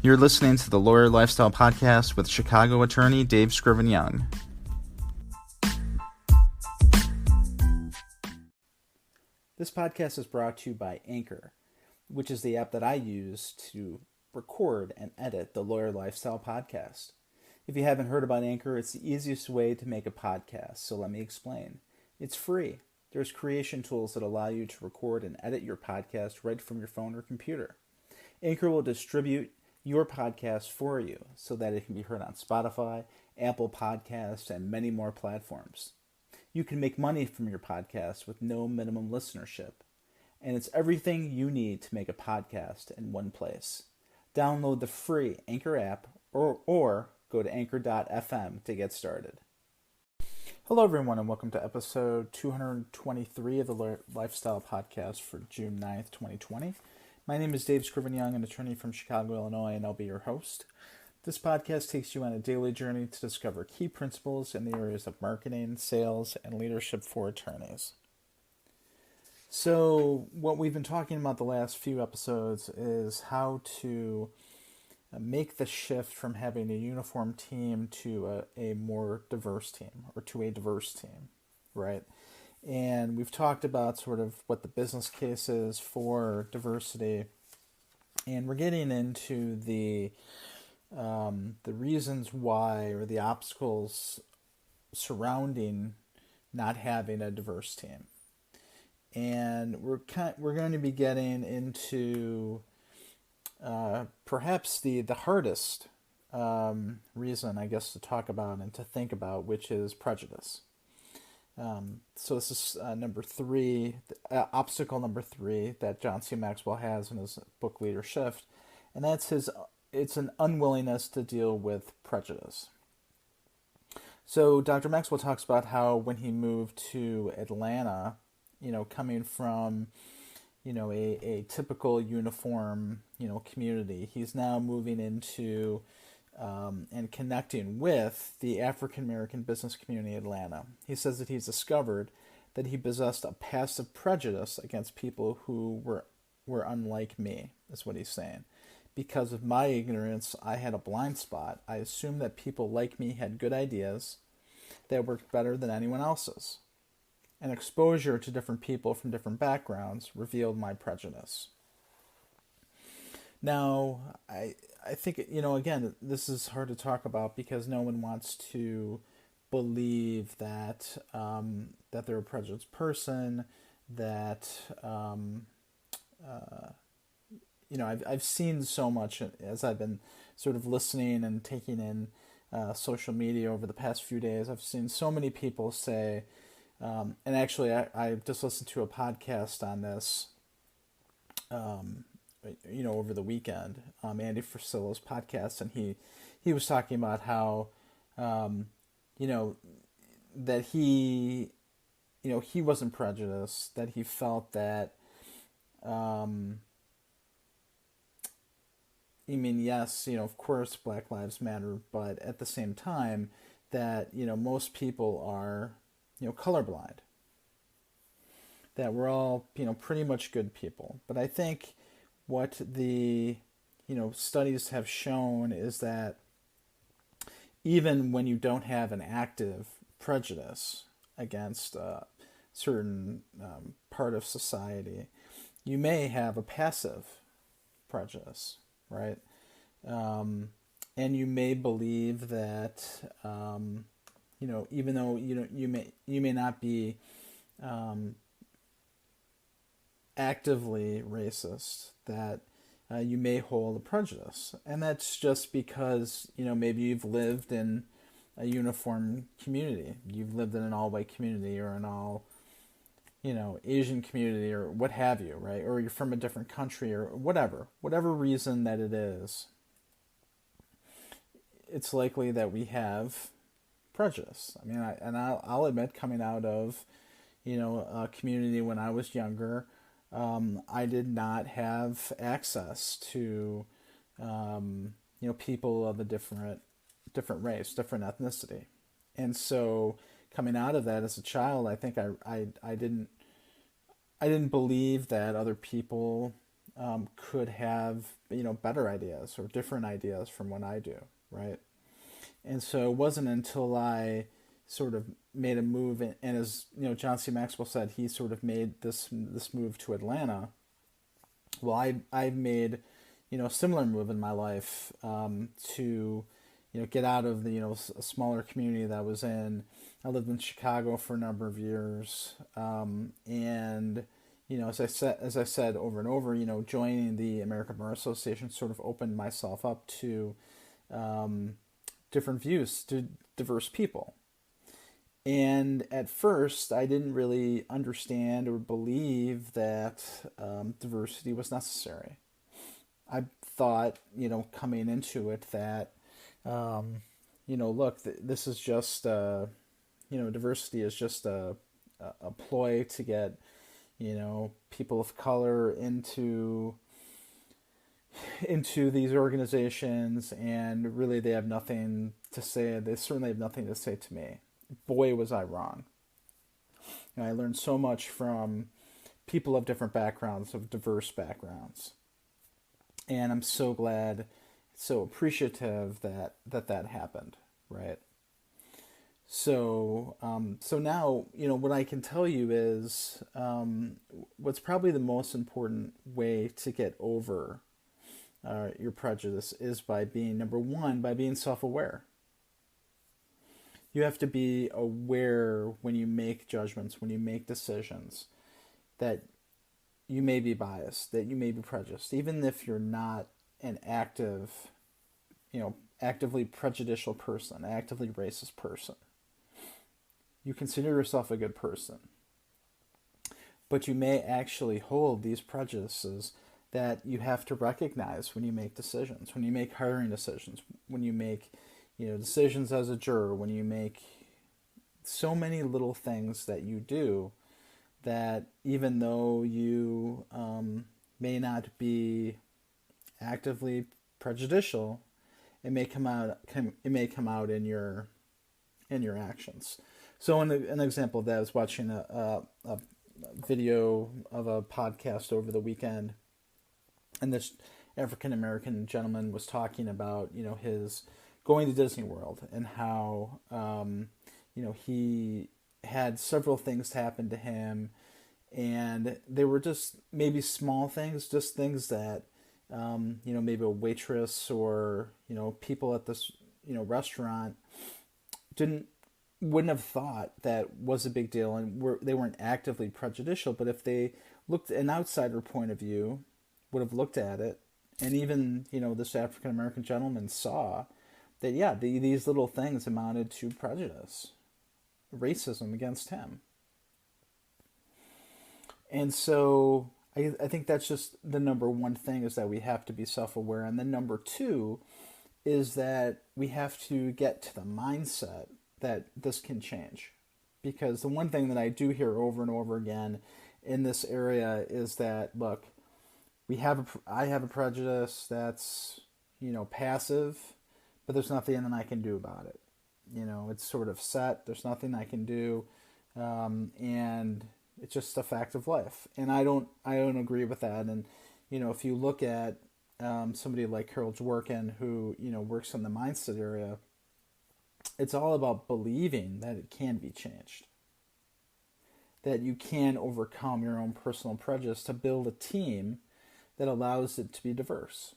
You're listening to the Lawyer Lifestyle Podcast with Chicago attorney Dave Scriven-Young. This podcast is brought to you by Anchor, which is the app that I use to record and edit the Lawyer Lifestyle Podcast. If you haven't heard about Anchor, it's the easiest way to make a podcast, so let me explain. It's free. There's creation tools that allow you to record and edit your podcast right from your phone or computer. Anchor will distribute your podcast for you so that it can be heard on Spotify, Apple Podcasts, and many more platforms. You can make money from your podcast with no minimum listenership. And it's everything you need to make a podcast in one place. Download the free Anchor app or go to anchor.fm to get started. Hello everyone and welcome to episode 223 of the Lifestyle Podcast for June 9th, 2020. My name is Dave Scriven-Young, an attorney from Chicago, Illinois, and I'll be your host. This podcast takes you on a daily journey to discover key principles in the areas of marketing, sales, and leadership for attorneys. So what we've been talking about the last few episodes is how to make the shift from having a uniform team to a more diverse team, or to a diverse team, right? And we've talked about sort of what the business case is for diversity, and we're getting into the reasons why, or the obstacles surrounding not having a diverse team. And we're going to be getting into perhaps the hardest reason, I guess, to talk about and to think about, which is prejudice. So this is number three, obstacle number three that John C. Maxwell has in his book Leadershift, and that's it's an unwillingness to deal with prejudice. So Dr. Maxwell talks about how when he moved to Atlanta, coming from, a typical uniform, community, he's now moving into and connecting with the African-American business community in Atlanta. He says that he's discovered that he possessed a passive prejudice against people who were unlike me, is what he's saying. Because of my ignorance, I had a blind spot. I assumed that people like me had good ideas that worked better than anyone else's. And exposure to different people from different backgrounds revealed my prejudice. Now, I think, again, this is hard to talk about because no one wants to believe that that they're a prejudiced person, that, I've seen so much as I've been sort of listening and taking in social media over the past few days. I've seen so many people say, and actually I just listened to a podcast on this, over the weekend, Andy Frisillo's podcast, and he was talking about how, that he wasn't prejudiced, that he felt that, yes, of course Black Lives Matter, but at the same time that, most people are, colorblind, that we're all, pretty much good people. But I think what the, studies have shown is that even when you don't have an active prejudice against a certain part of society, you may have a passive prejudice, right? And you may believe that, even though you may not be actively racist, that you may hold a prejudice. And that's just because, maybe you've lived in a uniform community. You've lived in an all-white community or an all, Asian community or what have you, right? Or you're from a different country or whatever reason that it is. It's likely that we have prejudice. I'll admit, coming out of, a community when I was younger, I did not have access to, people of a different race, different ethnicity. And so coming out of that as a child, I think I didn't believe that other people could have, better ideas or different ideas from what I do, right? And so it wasn't until I sort of made a move, and as John C. Maxwell said, he sort of made this move to Atlanta. Well, I've made a similar move in my life, to get out of the a smaller community that I was in. I lived in Chicago for a number of years, and as I said over and over, joining the American Bar Association sort of opened myself up to different views, to diverse people. And at first, I didn't really understand or believe that diversity was necessary. I thought, coming into it that, look, this is just, diversity is just a ploy to get, people of color into these organizations, and really they have nothing to say. They certainly have nothing to say to me. Boy, was I wrong. I learned so much from people of different backgrounds, of diverse backgrounds. And I'm so glad, so appreciative that happened, right? So now, what I can tell you is what's probably the most important way to get over your prejudice is by being, number one, by being self-aware. You have to be aware when you make judgments, when you make decisions, that you may be biased, that you may be prejudiced, even if you're not an actively prejudicial person, actively racist person. You consider yourself a good person. But you may actually hold these prejudices that you have to recognize when you make decisions, when you make hiring decisions, when you make decisions as a juror, when you make so many little things that you do, that even though you may not be actively prejudicial, it may come out in your actions. So an example of that, I was watching a video of a podcast over the weekend, and this African American gentleman was talking about his going to Disney World, and how he had several things happen to him, and they were just maybe small things, just things that maybe a waitress or people at this restaurant wouldn't have thought that was a big deal, and they weren't actively prejudicial, but if they looked, an outsider point of view would have looked at it, and even this African American gentleman saw that these little things amounted to prejudice, racism against him. And so I think that's just the number one thing, is that we have to be self-aware. And then number two is that we have to get to the mindset that this can change. Because the one thing that I do hear over and over again in this area is that, look, I have a prejudice that's, passive, but there's nothing that I can do about it. It's sort of set. There's nothing I can do, and it's just a fact of life. And I don't agree with that. And if you look at somebody like Carol Dworkin, who works in the mindset area, it's all about believing that it can be changed, that you can overcome your own personal prejudice to build a team that allows it to be diverse.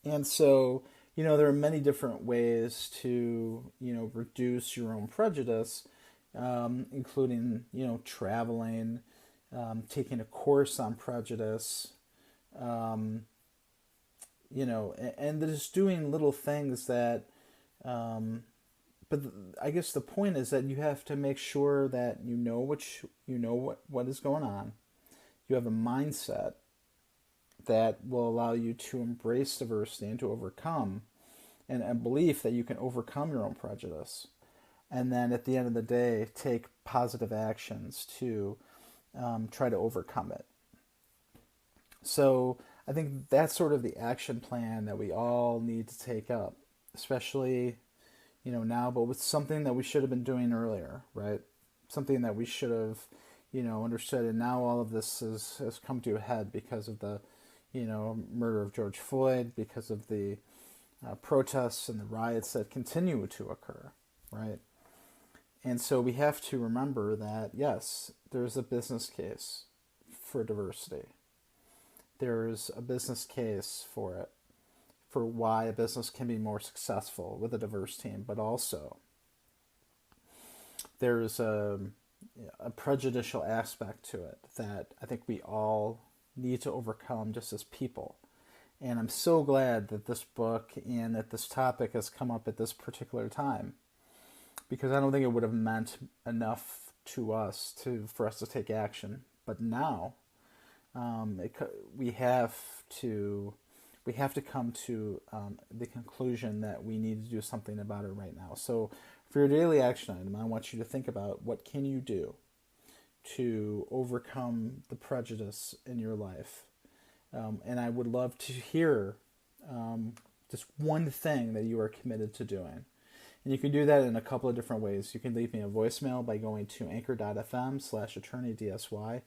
And so there are many different ways to, reduce your own prejudice, including, traveling, taking a course on prejudice, and just doing little things that, but I guess the point is that you have to make sure that what is going on. You have a mindset that will allow you to embrace diversity and to overcome, and a belief that you can overcome your own prejudice. And then at the end of the day, take positive actions to try to overcome it. So I think that's sort of the action plan that we all need to take up, especially, now, but with something that we should have been doing earlier, right? Something that we should have, understood. And now all of this has come to a head because of the, murder of George Floyd, because of the protests and the riots that continue to occur, right? And so we have to remember that, yes, there's a business case for diversity. There's a business case for it, for why a business can be more successful with a diverse team, but also there's a prejudicial aspect to it that I think we all need to overcome just as people. And I'm so glad that this book and that this topic has come up at this particular time, because I don't think it would have meant enough to us for us to take action. But now we have to come to the conclusion that we need to do something about it right now. So for your daily action item, I want you to think about what can you do to overcome the prejudice in your life. And I would love to hear just one thing that you are committed to doing. And you can do that in a couple of different ways. You can leave me a voicemail by going to anchor.fm/attorneydsy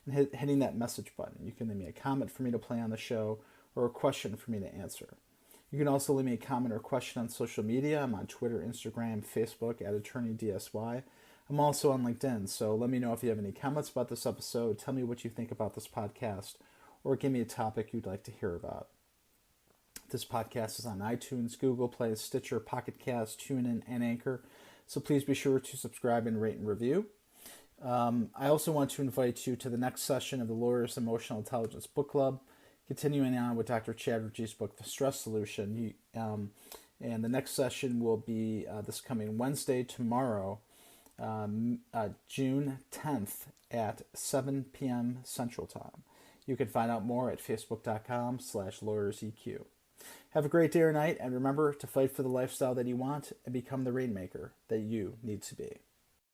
and hitting that message button. You can leave me a comment for me to play on the show or a question for me to answer. You can also leave me a comment or question on social media. I'm on Twitter, Instagram, Facebook at AttorneyDSY. I'm also on LinkedIn, so let me know if you have any comments about this episode. Tell me what you think about this podcast, or give me a topic you'd like to hear about. This podcast is on iTunes, Google Play, Stitcher, Pocket Cast, TuneIn, and Anchor, so please be sure to subscribe and rate and review. I also want to invite you to the next session of the Lawyer's Emotional Intelligence Book Club, continuing on with Dr. Chatterjee's book, The Stress Solution. And the next session will be this coming Wednesday, tomorrow, June 10th at 7 p.m. Central Time. You can find out more at facebook.com/lawyerseq. Have a great day or night, and remember to fight for the lifestyle that you want and become the rainmaker that you need to be.